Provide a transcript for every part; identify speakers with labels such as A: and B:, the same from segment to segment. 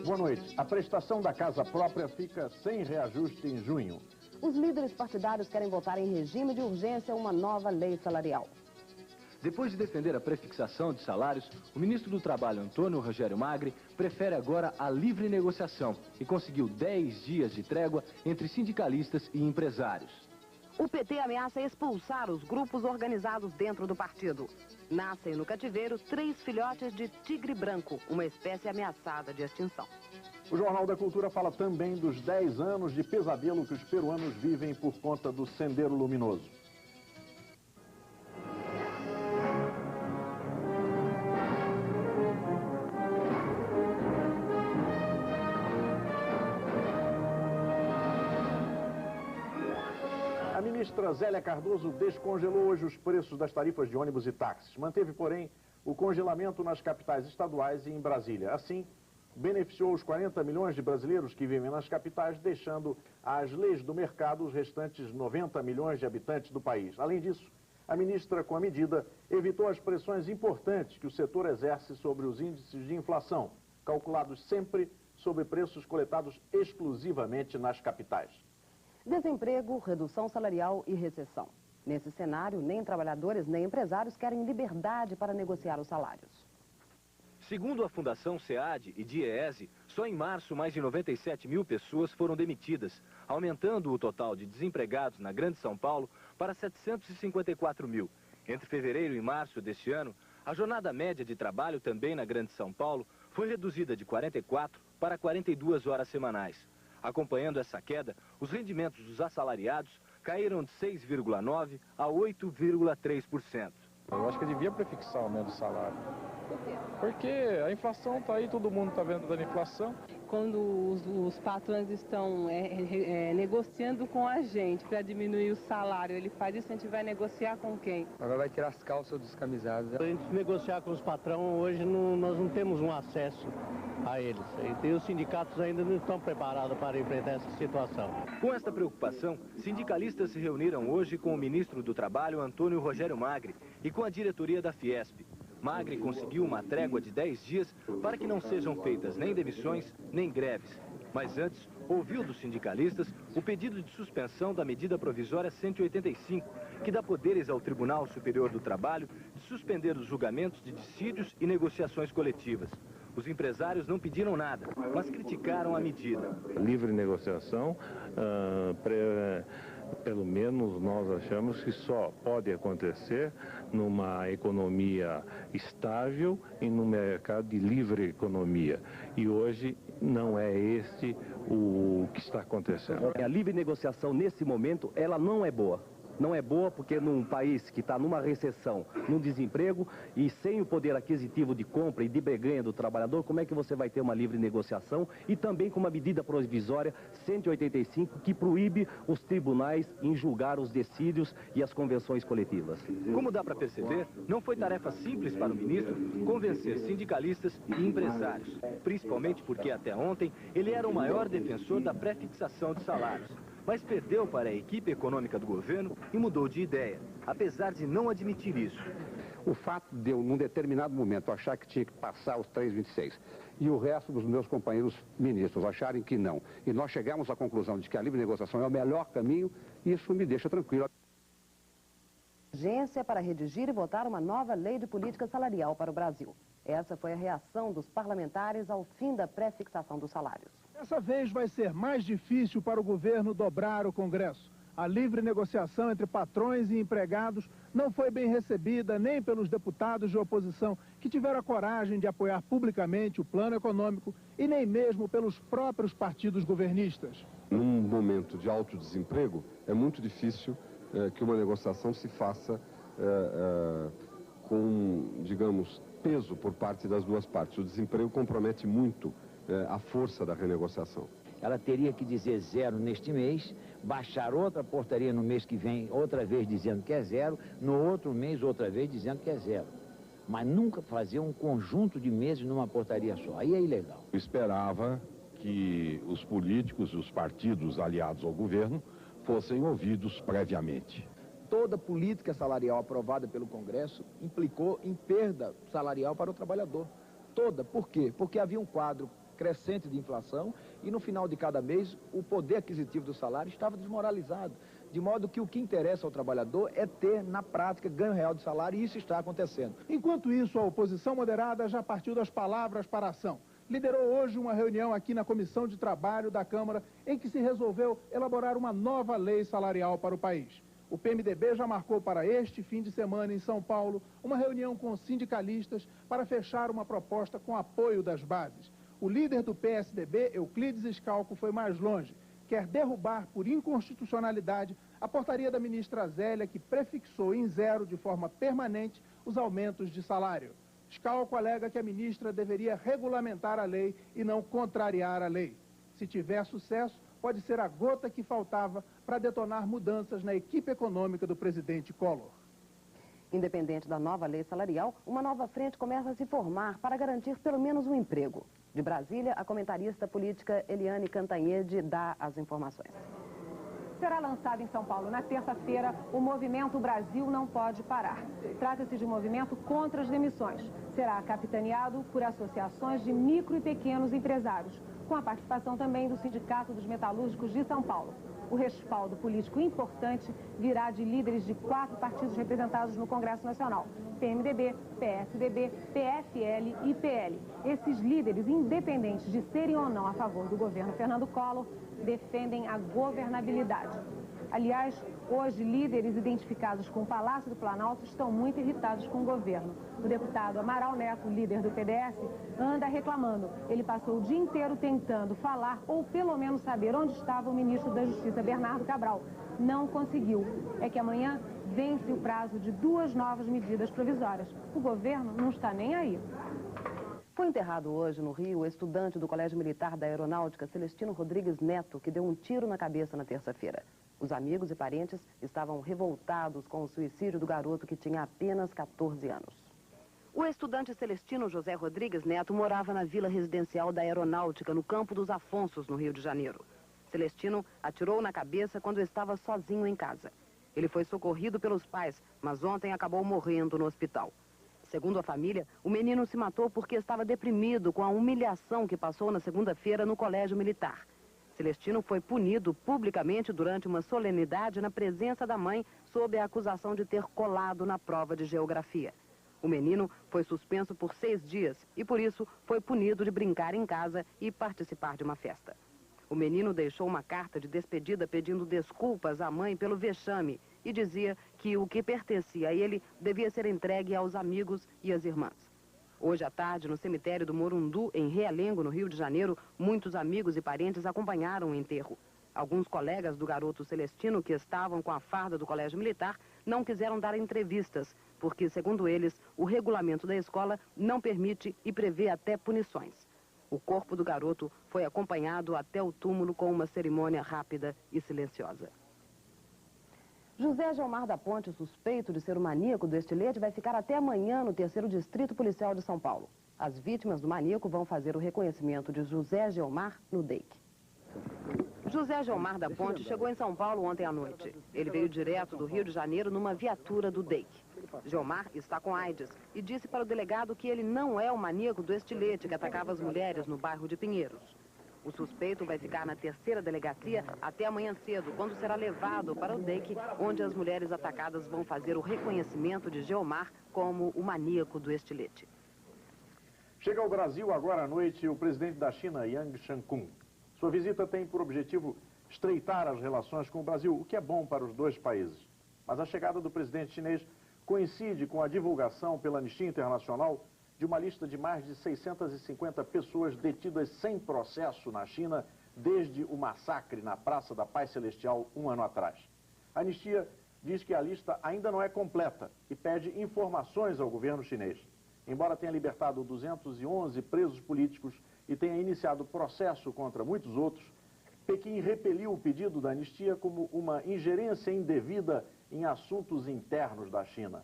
A: Boa noite. A prestação da casa própria fica sem reajuste em junho.
B: Os líderes partidários querem votar em regime de urgência uma nova lei salarial.
C: Depois de defender a prefixação de salários, o ministro do Trabalho, Antônio Rogério Magri, prefere agora a livre negociação e conseguiu 10 dias de trégua entre sindicalistas e empresários.
B: O PT ameaça expulsar os grupos organizados dentro do partido. Nascem no cativeiro 3 filhotes de tigre branco, uma espécie ameaçada de extinção.
A: O Jornal da Cultura fala também dos 10 anos de pesadelo que os peruanos vivem por conta do Sendero Luminoso. A ministra Zélia Cardoso descongelou hoje os preços das tarifas de ônibus e táxis. Manteve, porém, o congelamento nas capitais estaduais e em Brasília. Assim, beneficiou os 40 milhões de brasileiros que vivem nas capitais, deixando às leis do mercado os restantes 90 milhões de habitantes do país. Além disso, a ministra, com a medida, evitou as pressões importantes que o setor exerce sobre os índices de inflação, calculados sempre sobre preços coletados exclusivamente nas capitais.
B: Desemprego, redução salarial e recessão. Nesse cenário, nem trabalhadores nem empresários querem liberdade para negociar os salários.
C: Segundo a Fundação SEAD e DIEESE, só em março mais de 97 mil pessoas foram demitidas, aumentando o total de desempregados na Grande São Paulo para 754 mil. Entre fevereiro e março deste ano, a jornada média de trabalho também na Grande São Paulo foi reduzida de 44 para 42 horas semanais. Acompanhando essa queda, os rendimentos dos assalariados caíram de 6,9% a 8,3%.
D: Eu acho que devia prefixar o aumento do salário.
B: Por quê?
D: Porque a inflação está aí, todo mundo está vendo da inflação.
E: Quando os patrões estão negociando com a gente para diminuir o salário, ele faz isso, a gente vai negociar com quem?
F: Agora vai tirar as calças dos camisados.
G: A gente negociar com os patrões, hoje nós não temos um acesso a eles. E os sindicatos ainda não estão preparados para enfrentar essa situação.
C: Com esta preocupação, sindicalistas se reuniram hoje com o ministro do Trabalho, Antônio Rogério Magri, e com a diretoria da Fiesp. Magri conseguiu uma trégua de 10 dias para que não sejam feitas nem demissões, nem greves. Mas antes, ouviu dos sindicalistas o pedido de suspensão da medida provisória 185, que dá poderes ao Tribunal Superior do Trabalho de suspender os julgamentos de dissídios e negociações coletivas. Os empresários não pediram nada, mas criticaram a medida.
H: Livre negociação, pelo menos nós achamos que só pode acontecer numa economia estável e num mercado de livre economia. E hoje não é este o que está acontecendo.
I: A livre negociação nesse momento, ela não é boa. Não é boa porque num país que está numa recessão, num desemprego e sem o poder aquisitivo de compra e de breganha do trabalhador, como é que você vai ter uma livre negociação? E também com uma medida provisória 185 que proíbe os tribunais em julgar os dissídios e as convenções coletivas.
C: Como dá para perceber, não foi tarefa simples para o ministro convencer sindicalistas e empresários, principalmente porque até ontem ele era o maior defensor da prefixação de salários. Mas perdeu para a equipe econômica do governo e mudou de ideia, apesar de não admitir isso.
J: O fato de eu, num determinado momento, achar que tinha que passar os 3,26 e o resto dos meus companheiros ministros acharem que não, e nós chegamos à conclusão de que a livre negociação é o melhor caminho, isso me deixa tranquilo.
B: Urgência para redigir e votar uma nova lei de política salarial para o Brasil. Essa foi a reação dos parlamentares ao fim da prefixação dos salários.
K: Dessa vez vai ser mais difícil para o governo dobrar o Congresso. A livre negociação entre patrões e empregados não foi bem recebida nem pelos deputados de oposição, que tiveram a coragem de apoiar publicamente o plano econômico, e nem mesmo pelos próprios partidos governistas.
L: Num momento de alto desemprego, é muito difícil que uma negociação se faça com, digamos, peso por parte das duas partes. O desemprego compromete muito a força da renegociação.
M: Ela teria que dizer zero neste mês, baixar outra portaria no mês que vem, outra vez dizendo que é zero, no outro mês outra vez dizendo que é zero. Mas nunca fazer um conjunto de meses numa portaria só. Aí é ilegal.
N: Eu esperava que os políticos e os partidos aliados ao governo fossem ouvidos previamente.
O: Toda política salarial aprovada pelo Congresso implicou em perda salarial para o trabalhador. Toda. Por quê? Porque havia um quadro crescente de inflação e no final de cada mês o poder aquisitivo do salário estava desmoralizado. De modo que o que interessa ao trabalhador é ter, na prática, ganho real de salário, e isso está acontecendo.
K: Enquanto isso, a oposição moderada já partiu das palavras para a ação. Liderou hoje uma reunião aqui na Comissão de Trabalho da Câmara, em que se resolveu elaborar uma nova lei salarial para o país. O PMDB já marcou para este fim de semana em São Paulo uma reunião com sindicalistas para fechar uma proposta com apoio das bases. O líder do PSDB, Euclides Scalco, foi mais longe. Quer derrubar por inconstitucionalidade a portaria da ministra Zélia, que prefixou em zero de forma permanente os aumentos de salário. Scalco alega que a ministra deveria regulamentar a lei e não contrariar a lei. Se tiver sucesso, pode ser a gota que faltava para detonar mudanças na equipe econômica do presidente Collor.
B: Independente da nova lei salarial, uma nova frente começa a se formar para garantir pelo menos um emprego. De Brasília, a comentarista política Eliane Cantanhede dá as informações.
P: Será lançado em São Paulo na terça-feira o movimento Brasil Não Pode Parar. Trata-se de um movimento contra as demissões. Será capitaneado por associações de micro e pequenos empresários, com a participação também do Sindicato dos Metalúrgicos de São Paulo. O respaldo político importante virá de líderes de 4 partidos representados no Congresso Nacional: PMDB, PSDB, PFL e PL. Esses líderes, independentes de serem ou não a favor do governo Fernando Collor, defendem a governabilidade. Aliás, hoje, líderes identificados com o Palácio do Planalto estão muito irritados com o governo. O deputado Amaral Neto, líder do PDS, anda reclamando. Ele passou o dia inteiro tentando falar ou pelo menos saber onde estava o ministro da Justiça, Bernardo Cabral. Não conseguiu. É que amanhã vence o prazo de 2 novas medidas provisórias. O governo não está nem aí.
B: Foi enterrado hoje no Rio o estudante do Colégio Militar da Aeronáutica, Celestino Rodrigues Neto, que deu um tiro na cabeça na terça-feira. Os amigos e parentes estavam revoltados com o suicídio do garoto, que tinha apenas 14 anos. O estudante Celestino José Rodrigues Neto morava na vila residencial da Aeronáutica, no Campo dos Afonsos, no Rio de Janeiro. Celestino atirou na cabeça quando estava sozinho em casa. Ele foi socorrido pelos pais, mas ontem acabou morrendo no hospital. Segundo a família, o menino se matou porque estava deprimido com a humilhação que passou na segunda-feira no Colégio Militar. Celestino foi punido publicamente durante uma solenidade na presença da mãe, sob a acusação de ter colado na prova de geografia. O menino foi suspenso por 6 dias e, por isso, foi punido de brincar em casa e participar de uma festa. O menino deixou uma carta de despedida pedindo desculpas à mãe pelo vexame e dizia que o que pertencia a ele devia ser entregue aos amigos e às irmãs. Hoje à tarde, no cemitério do Morundu, em Realengo, no Rio de Janeiro, muitos amigos e parentes acompanharam o enterro. Alguns colegas do garoto Celestino, que estavam com a farda do Colégio Militar, não quiseram dar entrevistas, porque, segundo eles, o regulamento da escola não permite e prevê até punições. O corpo do garoto foi acompanhado até o túmulo com uma cerimônia rápida e silenciosa. José Geomar da Ponte, suspeito de ser o maníaco do estilete, vai ficar até amanhã no 3º Distrito Policial de São Paulo. As vítimas do maníaco vão fazer o reconhecimento de José Geomar no DEIC. José Geomar da Ponte chegou em São Paulo ontem à noite. Ele veio direto do Rio de Janeiro numa viatura do DEIC. Geomar está com AIDS e disse para o delegado que ele não é o maníaco do estilete que atacava as mulheres no bairro de Pinheiros. O suspeito vai ficar na 3ª delegacia até amanhã cedo, quando será levado para o DEIC, onde as mulheres atacadas vão fazer o reconhecimento de Geomar como o maníaco do estilete.
A: Chega ao Brasil agora à noite o presidente da China, Yang Shankun. Sua visita tem por objetivo estreitar as relações com o Brasil, o que é bom para os 2 países. Mas a chegada do presidente chinês coincide com a divulgação pela Anistia Internacional de uma lista de mais de 650 pessoas detidas sem processo na China desde o massacre na Praça da Paz Celestial 1 ano atrás. A Anistia diz que a lista ainda não é completa e pede informações ao governo chinês. Embora tenha libertado 211 presos políticos e tenha iniciado processo contra muitos outros, Pequim repeliu o pedido da anistia como uma ingerência indevida em assuntos internos da China.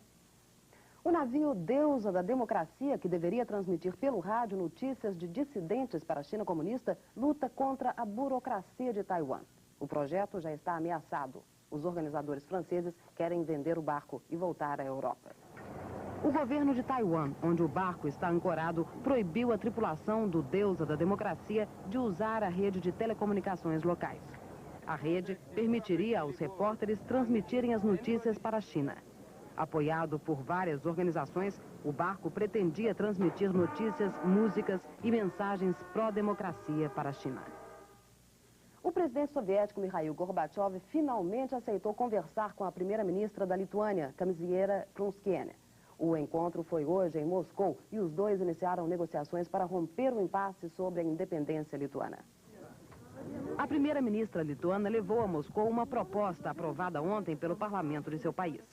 B: O navio Deusa da Democracia, que deveria transmitir pelo rádio notícias de dissidentes para a China comunista, luta contra a burocracia de Taiwan. O projeto já está ameaçado. Os organizadores franceses querem vender o barco e voltar à Europa. O governo de Taiwan, onde o barco está ancorado, proibiu a tripulação do Deusa da Democracia de usar a rede de telecomunicações locais. A rede permitiria aos repórteres transmitirem as notícias para a China. Apoiado por várias organizações, o barco pretendia transmitir notícias, músicas e mensagens pró-democracia para a China. O presidente soviético Mikhail Gorbachev finalmente aceitou conversar com a primeira-ministra da Lituânia, Kazimiera Prunskiene. O encontro foi hoje em Moscou e os dois iniciaram negociações para romper o impasse sobre a independência lituana. A primeira-ministra lituana levou a Moscou uma proposta aprovada ontem pelo parlamento de seu país.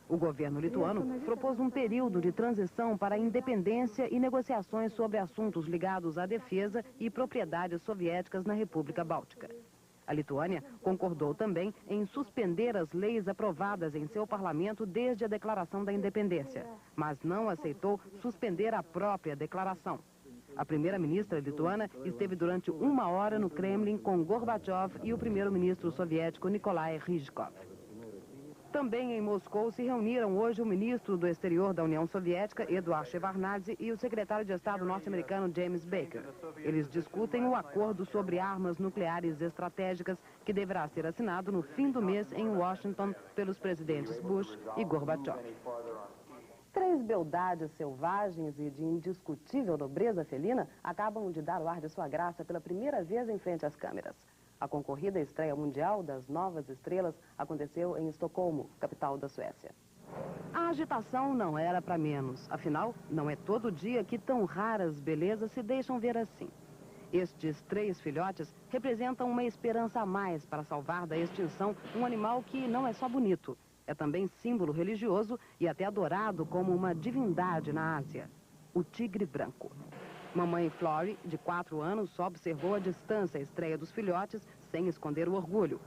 B: O governo lituano propôs um período de transição para a independência e negociações sobre assuntos ligados à defesa e propriedades soviéticas na República Báltica. A Lituânia concordou também em suspender as leis aprovadas em seu parlamento desde a declaração da independência, mas não aceitou suspender a própria declaração. A primeira-ministra lituana esteve durante 1 hora no Kremlin com Gorbachev e o primeiro-ministro soviético Nikolai Ryzhkov. Também em Moscou se reuniram hoje o ministro do Exterior da União Soviética, Eduard Shevardnadze, e o secretário de Estado norte-americano James Baker. Eles discutem o acordo sobre armas nucleares estratégicas que deverá ser assinado no fim do mês em Washington pelos presidentes Bush e Gorbachev. 3 beldades selvagens e de indiscutível nobreza felina acabam de dar o ar de sua graça pela primeira vez em frente às câmeras. A concorrida estreia mundial das novas estrelas aconteceu em Estocolmo, capital da Suécia. A agitação não era para menos, afinal, não é todo dia que tão raras belezas se deixam ver assim. Estes 3 filhotes representam uma esperança a mais para salvar da extinção um animal que não é só bonito, é também símbolo religioso e até adorado como uma divindade na Ásia, o tigre branco. Mamãe Flory, de 4 anos, só observou à distância a estreia dos filhotes sem esconder o orgulho.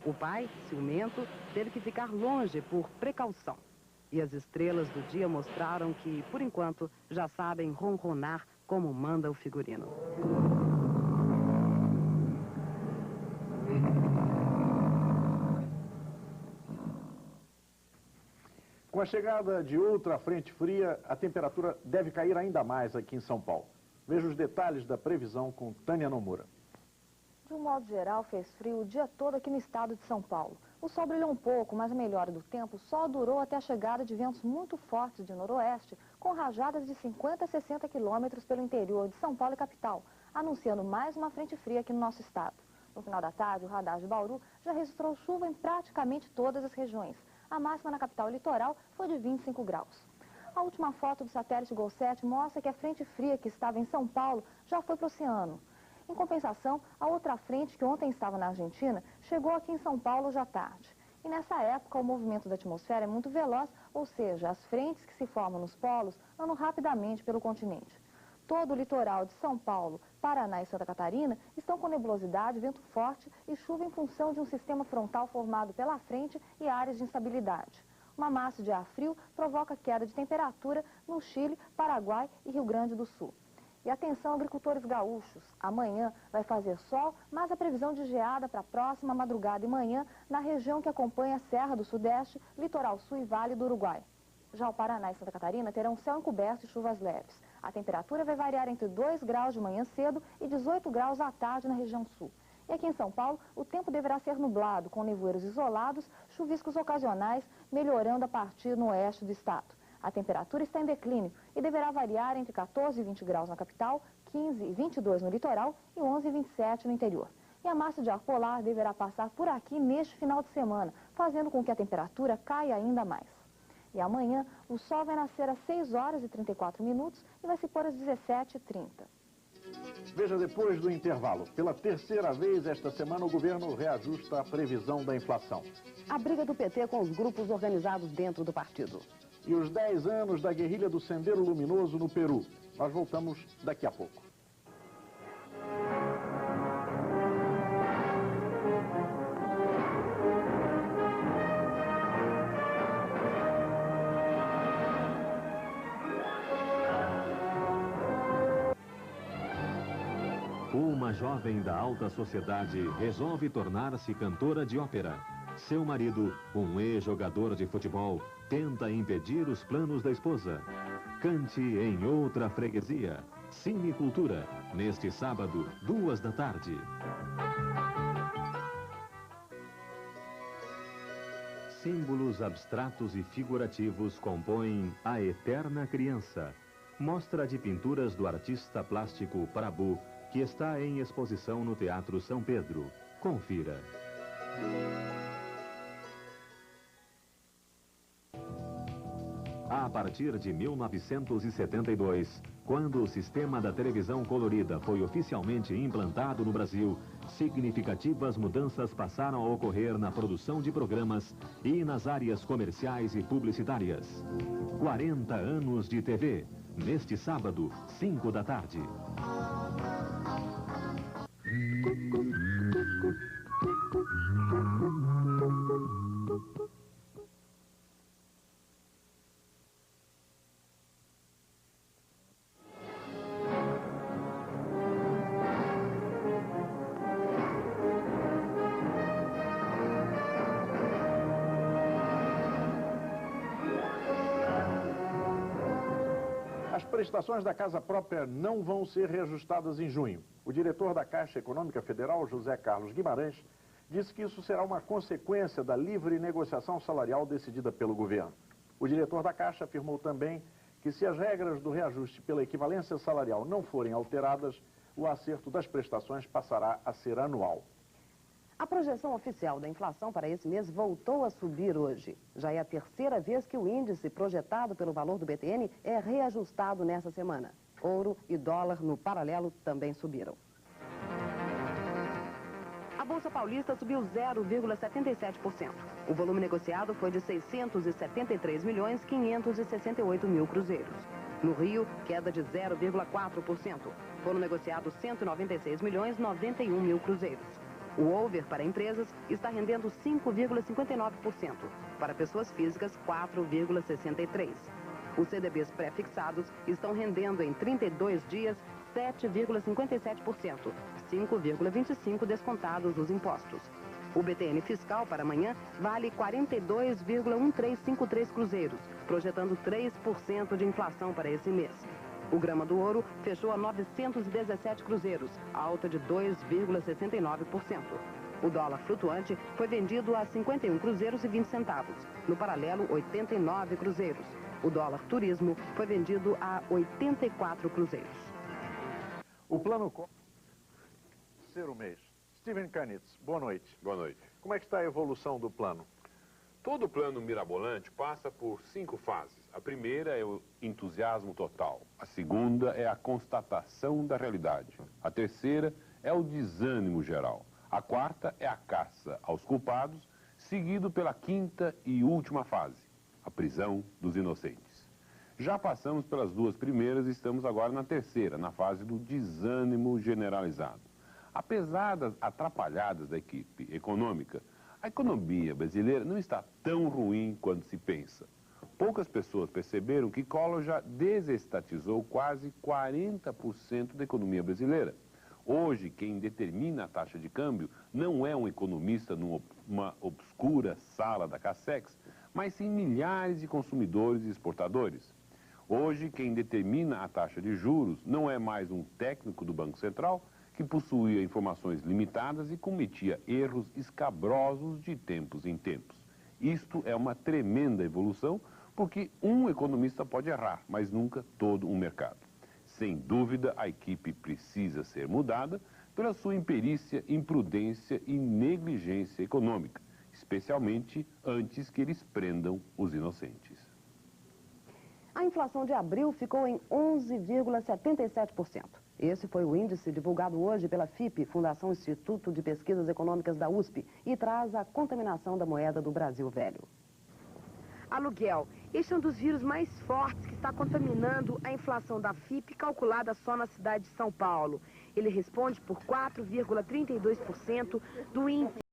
B: O pai, ciumento, teve que ficar longe por precaução. E as estrelas do dia mostraram que, por enquanto, já sabem ronronar como manda o figurino.
A: Com a chegada de outra frente fria, a temperatura deve cair ainda mais aqui em São Paulo. Veja os detalhes da previsão com Tânia Nomura.
Q: De um modo geral, fez frio o dia todo aqui no estado de São Paulo. O sol brilhou um pouco, mas a melhora do tempo só durou até a chegada de ventos muito fortes de noroeste, com rajadas de 50 a 60 quilômetros pelo interior de São Paulo e capital, anunciando mais uma frente fria aqui no nosso estado. No final da tarde, o radar de Bauru já registrou chuva em praticamente todas as regiões. A máxima na capital e litoral foi de 25 graus. A última foto do satélite GOL-7 mostra que a frente fria que estava em São Paulo já foi para o oceano. Em compensação, a outra frente, que ontem estava na Argentina, chegou aqui em São Paulo já tarde. E nessa época, o movimento da atmosfera é muito veloz, ou seja, as frentes que se formam nos polos andam rapidamente pelo continente. Todo o litoral de São Paulo, Paraná e Santa Catarina estão com nebulosidade, vento forte e chuva em função de um sistema frontal formado pela frente e áreas de instabilidade. Uma massa de ar frio provoca queda de temperatura no Chile, Paraguai e Rio Grande do Sul. E atenção, agricultores gaúchos, amanhã vai fazer sol, mas a previsão de geada para a próxima madrugada e manhã na região que acompanha a Serra do Sudeste, Litoral Sul e Vale do Uruguai. Já o Paraná e Santa Catarina terão céu encoberto e chuvas leves. A temperatura vai variar entre 2 graus de manhã cedo e 18 graus à tarde na região sul. E aqui em São Paulo, o tempo deverá ser nublado, com nevoeiros isolados, chuviscos ocasionais, melhorando a partir no oeste do estado. A temperatura está em declínio e deverá variar entre 14 e 20 graus na capital, 15 e 22 no litoral e 11 e 27 no interior. E a massa de ar polar deverá passar por aqui neste final de semana, fazendo com que a temperatura caia ainda mais. E amanhã, o sol vai nascer às 6 horas e 34 minutos e vai se pôr às 17h30.
A: Veja depois do intervalo. Pela terceira vez esta semana, o governo reajusta a previsão da inflação.
B: A briga do PT com os grupos organizados dentro do partido.
A: E os 10 anos da guerrilha do Sendero Luminoso no Peru. Nós voltamos daqui a pouco.
R: Uma jovem da alta sociedade resolve tornar-se cantora de ópera. Seu marido, um ex-jogador de futebol, tenta impedir os planos da esposa. Cante em outra freguesia. Cine Cultura, neste sábado, 14h. Símbolos abstratos e figurativos compõem A Eterna Criança, mostra de pinturas do artista plástico Prabu, que está em exposição no Teatro São Pedro. Confira. A partir de 1972, quando o sistema da televisão colorida foi oficialmente implantado no Brasil, significativas mudanças passaram a ocorrer na produção de programas e nas áreas comerciais e publicitárias. 40 anos de TV, neste sábado, 5h.
A: As prestações da casa própria não vão ser reajustadas em junho. O diretor da Caixa Econômica Federal, José Carlos Guimarães, disse que isso será uma consequência da livre negociação salarial decidida pelo governo. O diretor da Caixa afirmou também que se as regras do reajuste pela equivalência salarial não forem alteradas, o acerto das prestações passará a ser anual.
B: A projeção oficial da inflação para esse mês voltou a subir hoje. Já é a terceira vez que o índice projetado pelo valor do BTN é reajustado nessa semana. Ouro e dólar no paralelo também subiram. A Bolsa Paulista subiu 0,77%. O volume negociado foi de 673.568.000 cruzeiros. No Rio, queda de 0,4%. Foram negociados 196.091.000 cruzeiros. O over para empresas está rendendo 5,59%. Para pessoas físicas, 4,63%. Os CDBs pré-fixados estão rendendo em 32 dias 7,57%, 5,25% descontados os impostos. O BTN fiscal para amanhã vale 42,1353 cruzeiros, projetando 3% de inflação para esse mês. O grama do ouro fechou a 917 cruzeiros, alta de 2,69%. O dólar flutuante foi vendido a 51 cruzeiros e 20 centavos. No paralelo, 89 cruzeiros. O dólar turismo foi vendido a 84 cruzeiros.
A: O plano... Terceiro mês. Steven Kanitz, boa noite.
S: Boa noite.
A: Como é que está a evolução do plano?
S: Todo plano mirabolante passa por 5 fases. A primeira é o entusiasmo total. A segunda é a constatação da realidade. A terceira é o desânimo geral. A quarta é a caça aos culpados, seguido pela quinta e última fase, a prisão dos inocentes. Já passamos pelas 2 primeiras e estamos agora na terceira, na fase do desânimo generalizado. Apesar das atrapalhadas da equipe econômica, a economia brasileira não está tão ruim quanto se pensa. Poucas pessoas perceberam que Collor já desestatizou quase 40% da economia brasileira. Hoje, quem determina a taxa de câmbio não é um economista numa obscura sala da Cassex, mas sim milhares de consumidores e exportadores. Hoje, quem determina a taxa de juros não é mais um técnico do Banco Central, que possuía informações limitadas e cometia erros escabrosos de tempos em tempos. Isto é uma tremenda evolução, porque um economista pode errar, mas nunca todo um mercado. Sem dúvida, a equipe precisa ser mudada pela sua imperícia, imprudência e negligência econômica, especialmente antes que eles prendam os inocentes.
B: A inflação de abril ficou em 11,77%. Esse foi o índice divulgado hoje pela FIPE, Fundação Instituto de Pesquisas Econômicas da USP, e traz a contaminação da moeda do Brasil velho.
T: Aluguel. Este é um dos vírus mais fortes que está contaminando a inflação da FIPE, calculada só na cidade de São Paulo. Ele responde por 4,32% do índice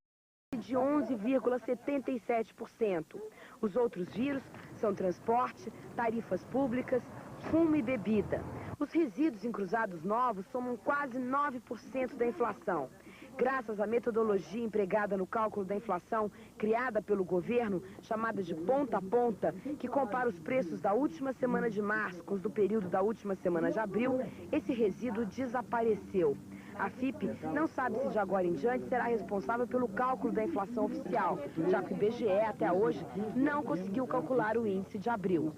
T: de 11,77%. Os outros vírus são transporte, tarifas públicas, fumo e bebida. Os resíduos em cruzados novos somam quase 9% da inflação. Graças à metodologia empregada no cálculo da inflação, criada pelo governo, chamada de ponta a ponta, que compara os preços da última semana de março com os do período da última semana de abril, esse resíduo desapareceu. A FIPE não sabe se de agora em diante será responsável pelo cálculo da inflação oficial, já que o IBGE até hoje não conseguiu calcular o índice de abril.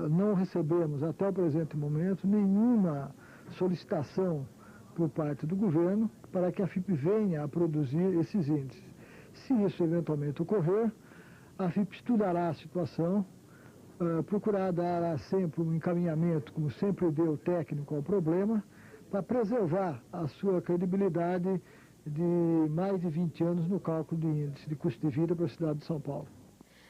U: Não recebemos até o presente momento nenhuma solicitação por parte do governo para que a FIPE venha a produzir esses índices. Se isso eventualmente ocorrer, a FIPE estudará a situação, procurará dar sempre um encaminhamento, como sempre deu técnico ao problema, para preservar a sua credibilidade de mais de 20 anos no cálculo de índice de custo de vida para a cidade de São Paulo.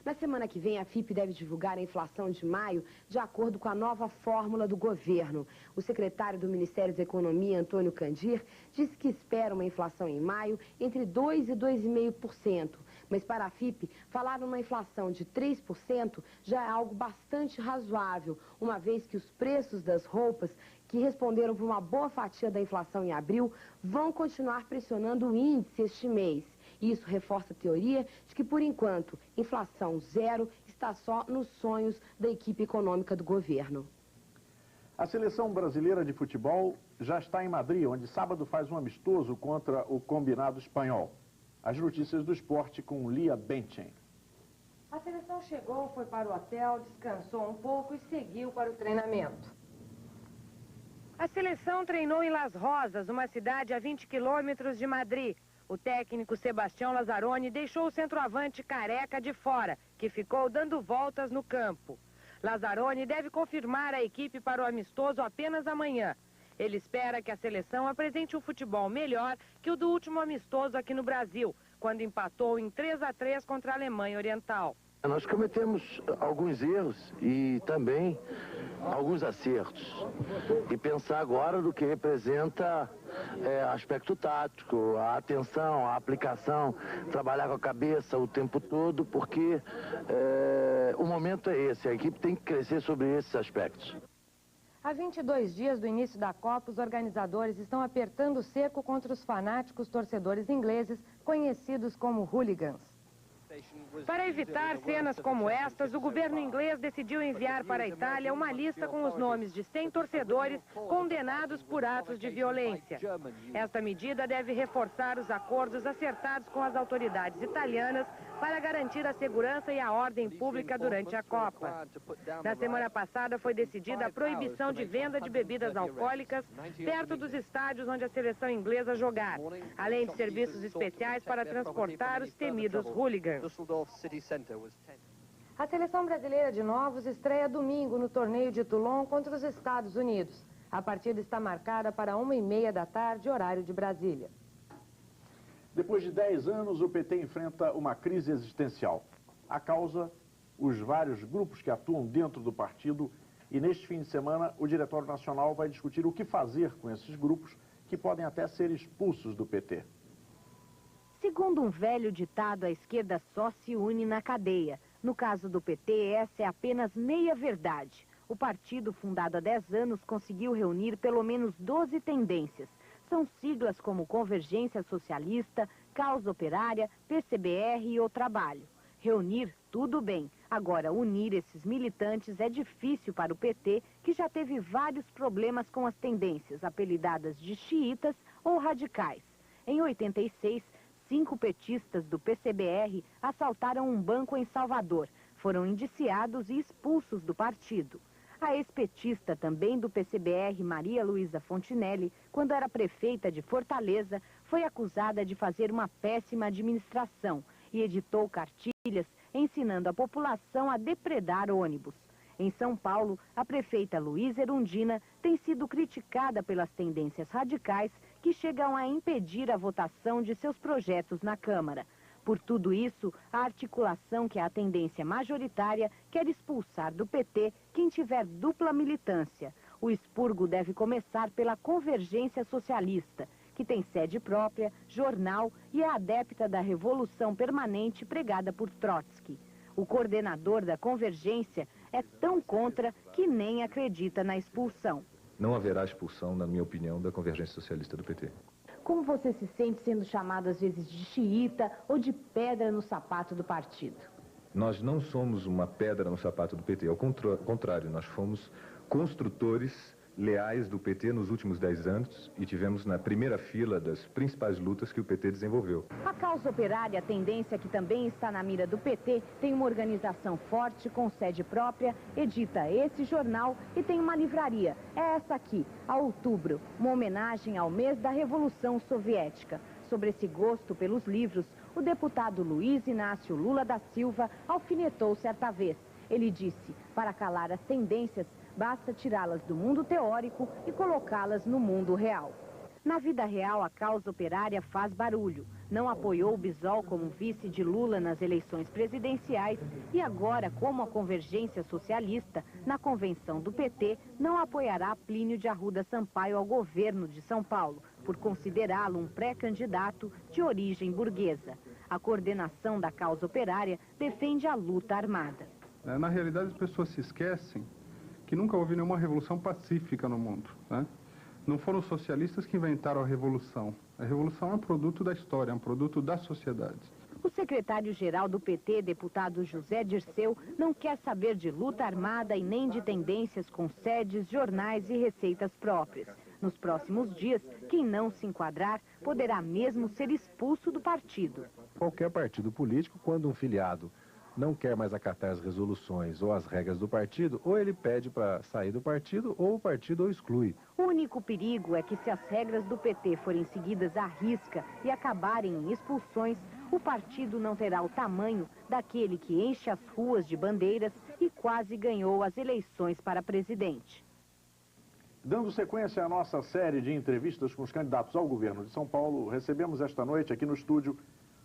T: Na semana que vem, a FIPE deve divulgar a inflação de maio de acordo com a nova fórmula do governo. O secretário do Ministério da Economia, Antônio Candir, disse que espera uma inflação em maio entre 2% e 2,5%. Mas para a FIPE, falar numa inflação de 3% já é algo bastante razoável, uma vez que os preços das roupas, que responderam por uma boa fatia da inflação em abril, vão continuar pressionando o índice este mês. Isso reforça a teoria de que, por enquanto, inflação zero está só nos sonhos da equipe econômica do governo.
A: A seleção brasileira de futebol já está em Madrid, onde sábado faz um amistoso contra o combinado espanhol. As notícias do esporte com Lia Benchen.
V: A seleção chegou, foi para o hotel, descansou um pouco e seguiu para o treinamento.
P: A seleção treinou em Las Rosas, uma cidade a 20 quilômetros de Madrid. O técnico Sebastião Lazzaroni deixou o centroavante Careca de fora, que ficou dando voltas no campo. Lazzaroni deve confirmar a equipe para o amistoso apenas amanhã. Ele espera que a seleção apresente um futebol melhor que o do último amistoso aqui no Brasil, quando empatou em 3-3 contra a Alemanha Oriental.
W: Nós cometemos alguns erros e também alguns acertos. E pensar agora do que representa aspecto tático, a atenção, a aplicação, trabalhar com a cabeça o tempo todo, porque o momento é esse, a equipe tem que crescer sobre esses aspectos.
V: Há 22 dias do início da Copa, os organizadores estão apertando o cerco contra os fanáticos torcedores ingleses, conhecidos como hooligans.
P: Para evitar cenas como estas, o governo inglês decidiu enviar para a Itália uma lista com os nomes de 100 torcedores condenados por atos de violência. Esta medida deve reforçar os acordos acertados com as autoridades italianas para garantir a segurança e a ordem pública durante a Copa. Na semana passada foi decidida a proibição de venda de bebidas alcoólicas perto dos estádios onde a seleção inglesa jogar, além de serviços especiais para transportar os temidos hooligans.
V: A seleção brasileira de novos estreia domingo no torneio de Toulon contra os Estados Unidos. A partida está marcada para 1h30 da tarde, horário de Brasília.
A: Depois de 10 anos, o PT enfrenta uma crise existencial. A causa, os vários grupos que atuam dentro do partido. E neste fim de semana, o Diretório Nacional vai discutir o que fazer com esses grupos que podem até ser expulsos do PT.
X: Segundo um velho ditado, a esquerda só se une na cadeia. No caso do PT, essa é apenas meia verdade. O partido, fundado há 10 anos, conseguiu reunir pelo menos 12 tendências. São siglas como Convergência Socialista, Causa Operária, PCBR e O Trabalho. Reunir, tudo bem. Agora, unir esses militantes é difícil para o PT, que já teve vários problemas com as tendências, apelidadas de xiitas ou radicais. Em 86, 5 petistas do PCBR assaltaram um banco em Salvador. Foram indiciados e expulsos do partido. A ex-petista também do PCBR, Maria Luísa Fontinelli, quando era prefeita de Fortaleza, foi acusada de fazer uma péssima administração e editou cartilhas ensinando a população a depredar ônibus. Em São Paulo, a prefeita Luísa Erundina tem sido criticada pelas tendências radicais que chegam a impedir a votação de seus projetos na Câmara. Por tudo isso, a articulação, que é a tendência majoritária, quer expulsar do PT quem tiver dupla militância. O expurgo deve começar pela Convergência Socialista, que tem sede própria, jornal e é adepta da revolução permanente pregada por Trotsky. O coordenador da Convergência é tão contra que nem acredita na expulsão.
D: não haverá expulsão, na minha opinião, da Convergência Socialista do PT.
X: Como você se sente sendo chamado às vezes de xiita ou de pedra no sapato do partido?
D: Nós não somos uma pedra no sapato do PT, ao contrário, nós fomos construtores leais do PT nos últimos 10 anos e tivemos na primeira fila das principais lutas que o PT desenvolveu.
X: A causa operária, a tendência que também está na mira do PT, tem uma organização forte, com sede própria, edita esse jornal e tem uma livraria. É essa aqui, a Outubro, uma homenagem ao mês da Revolução Soviética. Sobre esse gosto pelos livros, o deputado Luiz Inácio Lula da Silva alfinetou certa vez. Ele disse, para calar as tendências, basta tirá-las do mundo teórico e colocá-las no mundo real. Na vida real, a causa operária faz barulho. Não apoiou o Bisol como vice de Lula nas eleições presidenciais e agora, como a Convergência Socialista, na convenção do PT, não apoiará Plínio de Arruda Sampaio ao governo de São Paulo, por considerá-lo um pré-candidato de origem burguesa. A coordenação da causa operária defende a luta armada.
E: Na realidade, as pessoas se esquecem que nunca houve nenhuma revolução pacífica no mundo, né? Não foram os socialistas que inventaram a revolução. A revolução é um produto da história, é um produto da sociedade.
X: O secretário-geral do PT, deputado José Dirceu, não quer saber de luta armada e nem de tendências com sedes, jornais e receitas próprias. Nos próximos dias, quem não se enquadrar poderá mesmo ser expulso do partido.
F: Qualquer partido político, quando um filiado não quer mais acatar as resoluções ou as regras do partido, ou ele pede para sair do partido, ou o partido o exclui.
X: O único perigo é que se as regras do PT forem seguidas à risca e acabarem em expulsões, o partido não terá o tamanho daquele que enche as ruas de bandeiras e quase ganhou as eleições para presidente.
A: Dando sequência à nossa série de entrevistas com os candidatos ao governo de São Paulo, recebemos esta noite aqui no estúdio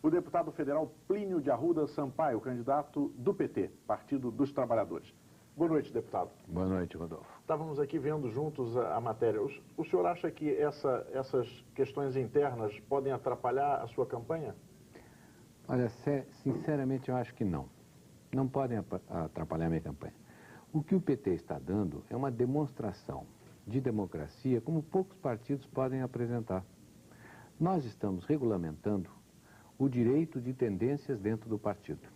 A: o deputado federal Plínio de Arruda Sampaio, candidato do PT, Partido dos Trabalhadores. Boa noite, deputado.
G: Boa noite, Rodolfo.
A: Estávamos aqui vendo juntos a matéria. O senhor acha que essas questões internas podem atrapalhar a sua campanha?
G: Olha, sinceramente eu acho que não. Não podem atrapalhar a minha campanha. O que o PT está dando é uma demonstração de democracia como poucos partidos podem apresentar. Nós estamos regulamentando o direito de tendências dentro do partido.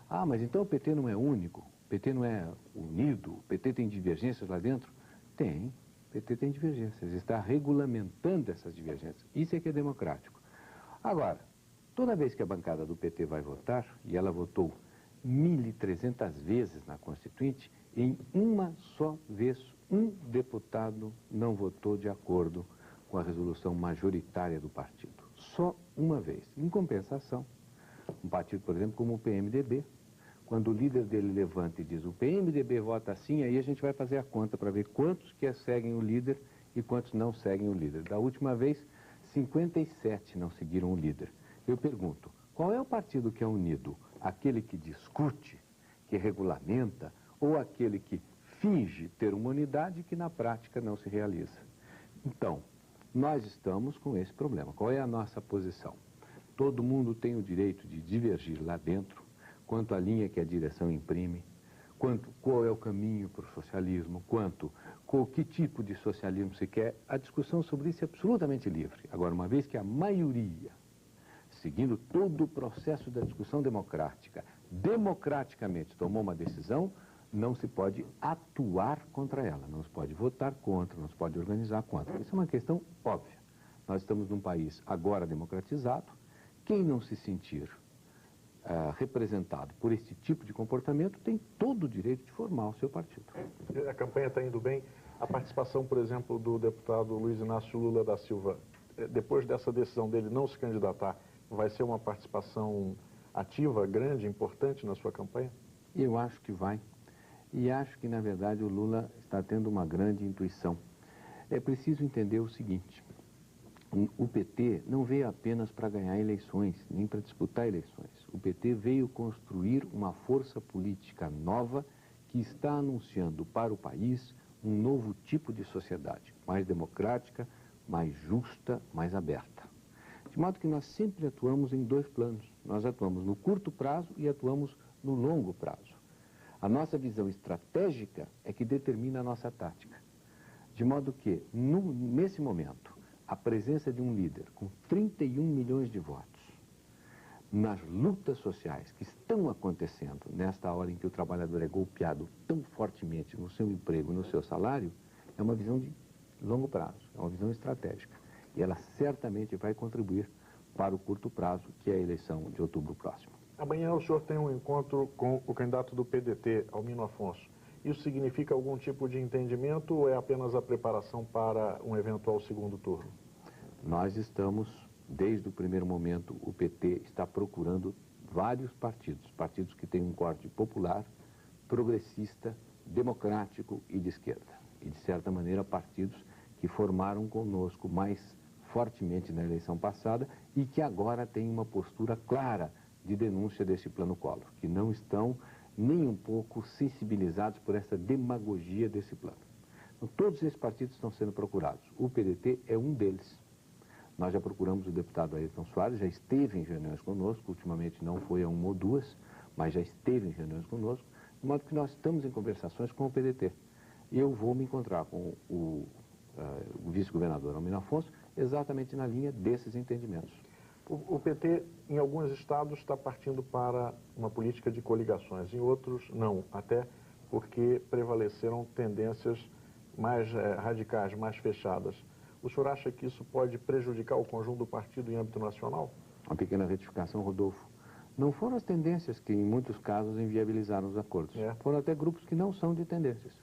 G: Ah, mas então o PT não é único, o PT não é unido, o PT tem divergências lá dentro? Tem, o PT tem divergências, está regulamentando essas divergências. Isso é que é democrático. Agora, toda vez que a bancada do PT vai votar, e ela votou 1.300 vezes na Constituinte, em uma só vez, um deputado não votou de acordo com a resolução majoritária do partido. Só uma vez. Em compensação, um partido, por exemplo, como o PMDB, quando o líder dele levanta e diz o PMDB vota assim, aí a gente vai fazer a conta para ver quantos que seguem o líder e quantos não seguem o líder. Da última vez, 57 não seguiram o líder. Eu pergunto, qual é o partido que é unido? Aquele que discute, que regulamenta, ou aquele que finge ter uma unidade que na prática não se realiza? Então, nós estamos com esse problema. Qual é a nossa posição? Todo mundo tem o direito de divergir lá dentro, quanto à linha que a direção imprime, qual é o caminho para o socialismo, que tipo de socialismo se quer. A discussão sobre isso é absolutamente livre. Agora, uma vez que a maioria, seguindo todo o processo da discussão democrática, democraticamente tomou uma decisão, não se pode atuar contra ela, não se pode votar contra, não se pode organizar contra. Isso é uma questão óbvia. Nós estamos num país agora democratizado. Quem não se sentir representado por esse tipo de comportamento tem todo o direito de formar o seu partido.
A: A campanha está indo bem. A participação, por exemplo, do deputado Luiz Inácio Lula da Silva, depois dessa decisão dele não se candidatar, vai ser uma participação ativa, grande, importante na sua campanha?
G: Eu acho que vai. E acho que, na verdade, o Lula está tendo uma grande intuição. É preciso entender o seguinte: o PT não veio apenas para ganhar eleições, nem para disputar eleições. O PT veio construir uma força política nova que está anunciando para o país um novo tipo de sociedade, mais democrática, mais justa, mais aberta. De modo que nós sempre atuamos em dois planos. Nós atuamos no curto prazo e atuamos no longo prazo. A nossa visão estratégica é que determina a nossa tática. De modo que, nesse momento, a presença de um líder com 31 milhões de votos, nas lutas sociais que estão acontecendo nesta hora em que o trabalhador é golpeado tão fortemente no seu emprego, no seu salário, é uma visão de longo prazo, é uma visão estratégica. E ela certamente vai contribuir para o curto prazo, que é a eleição de outubro próximo.
A: Amanhã o senhor tem um encontro com o candidato do PDT, Almino Afonso. Isso significa algum tipo de entendimento ou é apenas a preparação para um eventual segundo turno?
G: Nós estamos, desde o primeiro momento, o PT está procurando vários partidos que têm um corte popular, progressista, democrático e de esquerda. E, de certa maneira, partidos que formaram conosco mais fortemente na eleição passada e que agora têm uma postura clara de denúncia desse plano Collor, que não estão nem um pouco sensibilizados por essa demagogia desse plano. Então, todos esses partidos estão sendo procurados. O PDT é um deles. Nós já procuramos o deputado Ayrton Soares, já esteve em reuniões conosco, ultimamente não foi a uma ou duas, mas já esteve em reuniões conosco, de modo que nós estamos em conversações com o PDT. Eu vou me encontrar com o vice-governador Almino Afonso exatamente na linha desses entendimentos.
A: O PT, em alguns estados, está partindo para uma política de coligações, em outros não, até porque prevaleceram tendências mais radicais, mais fechadas. O senhor acha que isso pode prejudicar o conjunto do partido em âmbito nacional?
G: Uma pequena retificação, Rodolfo. Não foram as tendências que, em muitos casos, inviabilizaram os acordos. Foram até grupos que não são de tendências.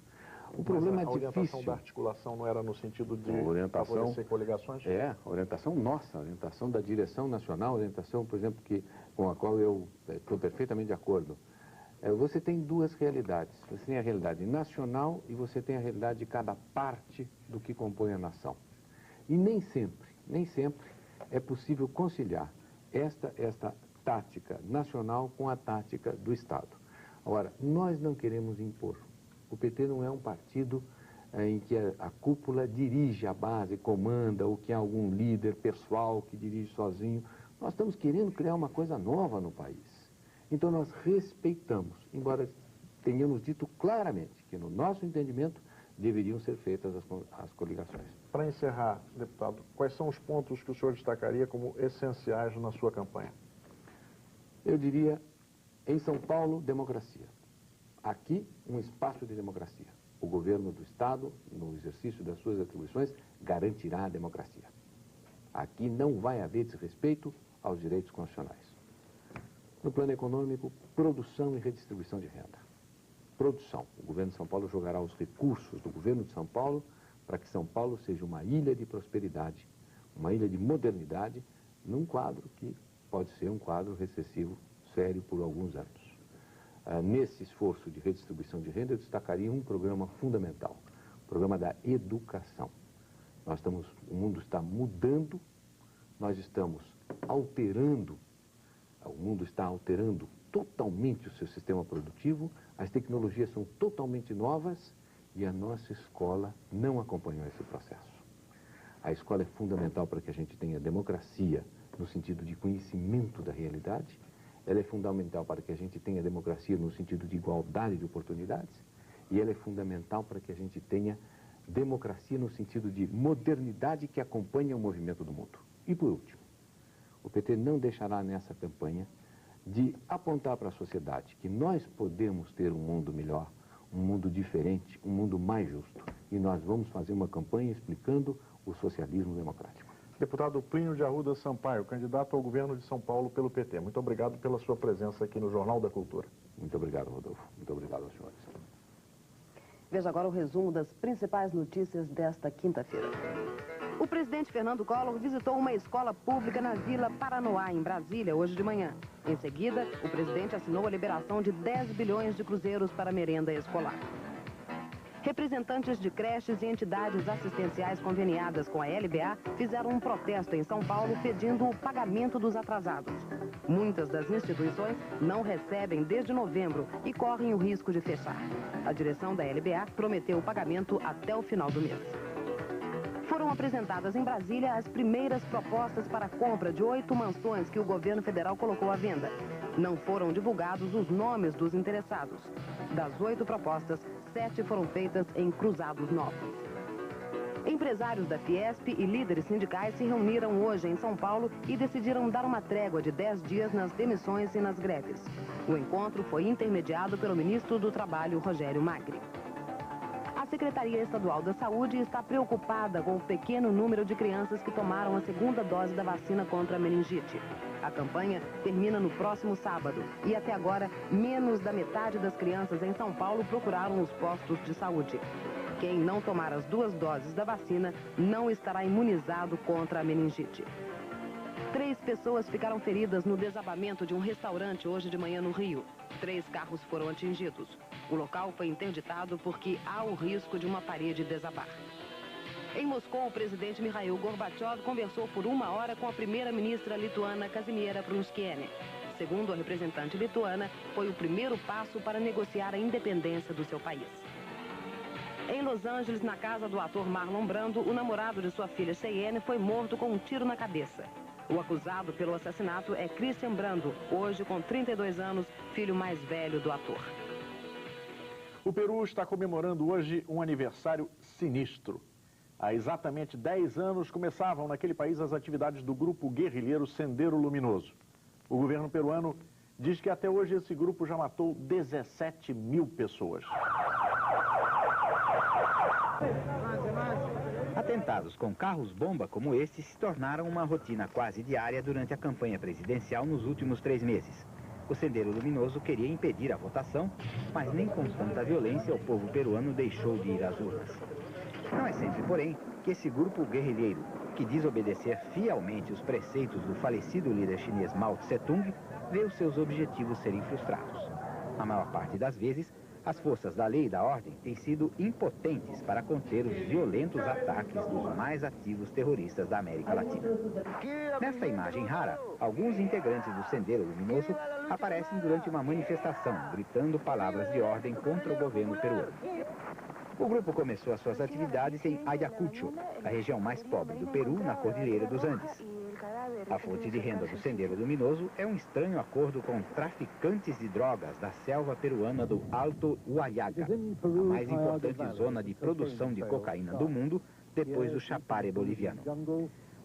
G: O problema é difícil.
A: A orientação da articulação não era no sentido de favorecer coligações?
G: É, a orientação nossa, a orientação da direção nacional, a orientação, por exemplo, com a qual eu estou perfeitamente de acordo. Você tem duas realidades. Você tem a realidade nacional e você tem a realidade de cada parte do que compõe a nação. E nem sempre é possível conciliar esta tática nacional com a tática do Estado. Agora, nós não queremos impor. O PT não é um partido em que a cúpula dirige a base, comanda, ou que há algum líder pessoal que dirige sozinho. Nós estamos querendo criar uma coisa nova no país. Então nós respeitamos, embora tenhamos dito claramente que no nosso entendimento deveriam ser feitas as coligações.
A: Para encerrar, deputado, quais são os pontos que o senhor destacaria como essenciais na sua campanha?
G: Eu diria, em São Paulo, democracia. Aqui, um espaço de democracia. O governo do Estado, no exercício das suas atribuições, garantirá a democracia. Aqui não vai haver desrespeito aos direitos constitucionais. No plano econômico, produção e redistribuição de renda. Produção. O governo de São Paulo jogará os recursos do governo de São Paulo para que São Paulo seja uma ilha de prosperidade, uma ilha de modernidade, num quadro que pode ser um quadro recessivo sério por alguns anos. Nesse esforço de redistribuição de renda, eu destacaria um programa fundamental, o programa da educação. O mundo está mudando, nós estamos alterando, o mundo está alterando totalmente o seu sistema produtivo, as tecnologias são totalmente novas e a nossa escola não acompanhou esse processo. A escola é fundamental para que a gente tenha democracia no sentido de conhecimento da realidade. Ela é fundamental para que a gente tenha democracia no sentido de igualdade de oportunidades e ela é fundamental para que a gente tenha democracia no sentido de modernidade que acompanha o movimento do mundo. E por último, o PT não deixará nessa campanha de apontar para a sociedade que nós podemos ter um mundo melhor, um mundo diferente, um mundo mais justo. E nós vamos fazer uma campanha explicando o socialismo democrático.
A: Deputado Plínio de Arruda Sampaio, candidato ao governo de São Paulo pelo PT. Muito obrigado pela sua presença aqui no Jornal da Cultura.
G: Muito obrigado, Rodolfo. Muito obrigado aos senhores.
B: Veja agora o resumo das principais notícias desta quinta-feira. O presidente Fernando Collor visitou uma escola pública na Vila Paranoá, em Brasília, hoje de manhã. Em seguida, o presidente assinou a liberação de 10 bilhões de cruzeiros para merenda escolar. Representantes de creches e entidades assistenciais conveniadas com a LBA fizeram um protesto em São Paulo pedindo o pagamento dos atrasados. Muitas das instituições não recebem desde novembro e correm o risco de fechar. A direção da LBA prometeu o pagamento até o final do mês. Foram apresentadas em Brasília as primeiras propostas para a compra de 8 mansões que o governo federal colocou à venda. Não foram divulgados os nomes dos interessados. Das 8 propostas, 7 foram feitas em Cruzados Novos. Empresários da Fiesp e líderes sindicais se reuniram hoje em São Paulo e decidiram dar uma trégua de 10 dias nas demissões e nas greves. O encontro foi intermediado pelo ministro do Trabalho, Rogério Magri. A Secretaria Estadual da Saúde está preocupada com o pequeno número de crianças que tomaram a segunda dose da vacina contra a meningite. A campanha termina no próximo sábado e até agora menos da metade das crianças em São Paulo procuraram os postos de saúde. Quem não tomar as 2 doses da vacina não estará imunizado contra a meningite. 3 pessoas ficaram feridas no desabamento de um restaurante hoje de manhã no Rio. 3 carros foram atingidos. O local foi interditado porque há o risco de uma parede desabar. Em Moscou, o presidente Mikhail Gorbachev conversou por 1 hora com a primeira-ministra lituana Kazimiera Prunskiene. Segundo a representante lituana, foi o primeiro passo para negociar a independência do seu país. Em Los Angeles, na casa do ator Marlon Brando, o namorado de sua filha Cheyenne foi morto com um tiro na cabeça. O acusado pelo assassinato é Christian Brando, hoje com 32 anos, filho mais velho do ator.
A: O Peru está comemorando hoje um aniversário sinistro. Há exatamente 10 anos começavam naquele país as atividades do grupo guerrilheiro Sendero Luminoso. O governo peruano diz que até hoje esse grupo já matou 17 mil pessoas.
C: Atentados com carros-bomba como esse se tornaram uma rotina quase diária durante a campanha presidencial nos últimos 3 meses. O Sendero Luminoso queria impedir a votação, mas nem com tanta violência o povo peruano deixou de ir às urnas. Não é sempre, porém, que esse grupo guerrilheiro, que diz obedecer fielmente os preceitos do falecido líder chinês Mao Tse-tung, vê os seus objetivos serem frustrados. Na maior parte das vezes, as forças da lei e da ordem têm sido impotentes para conter os violentos ataques dos mais ativos terroristas da América Latina. Nesta imagem rara, alguns integrantes do Sendero Luminoso aparecem durante uma manifestação, gritando palavras de ordem contra o governo peruano. O grupo começou as suas atividades em Ayacucho, a região mais pobre do Peru, na Cordilheira dos Andes. A fonte de renda do Sendero Luminoso é um estranho acordo com traficantes de drogas da selva peruana do Alto Huallaga, a mais importante zona de produção de cocaína do mundo, depois do Chapare boliviano.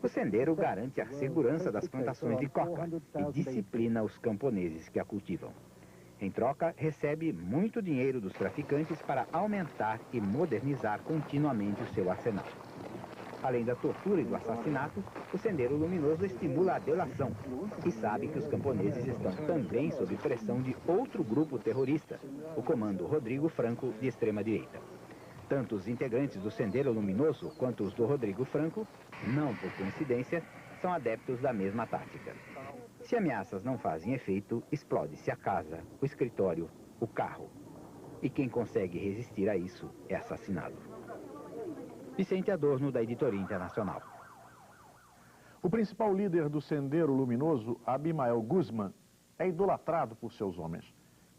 C: O Sendero garante a segurança das plantações de coca e disciplina os camponeses que a cultivam. Em troca, recebe muito dinheiro dos traficantes para aumentar e modernizar continuamente o seu arsenal. Além da tortura e do assassinato, o Sendero Luminoso estimula a delação e sabe que os camponeses estão também sob pressão de outro grupo terrorista, o Comando Rodrigo Franco, de extrema-direita. Tanto os integrantes do Sendero Luminoso quanto os do Rodrigo Franco, não por coincidência, são adeptos da mesma tática. Se ameaças não fazem efeito, explode-se a casa, o escritório, o carro. E quem consegue resistir a isso é assassinado. Vicente Adorno, da Editoria Internacional.
A: O principal líder do Sendero Luminoso, Abimael Guzmán, é idolatrado por seus homens.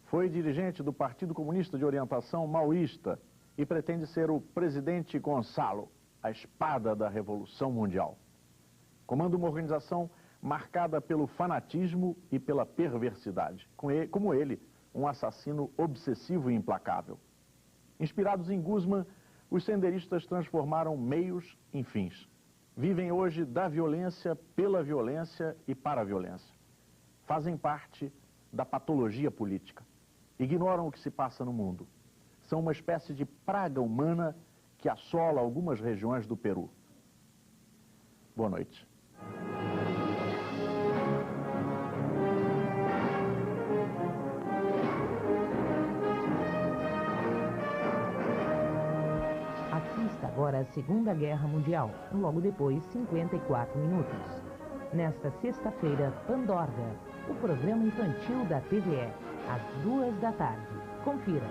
A: Foi dirigente do Partido Comunista de Orientação Maoísta e pretende ser o presidente Gonçalo, a espada da Revolução Mundial. Comanda uma organização marcada pelo fanatismo e pela perversidade. Como ele, um assassino obsessivo e implacável. Inspirados em Guzmán, os senderistas transformaram meios em fins. Vivem hoje da violência, pela violência e para a violência. Fazem parte da patologia política. Ignoram o que se passa no mundo. São uma espécie de praga humana que assola algumas regiões do Peru. Boa noite.
H: Assista agora a Segunda Guerra Mundial, logo depois 54 minutos. Nesta sexta-feira, Pandorga, o programa infantil da TVE, às 2 da tarde. Confira.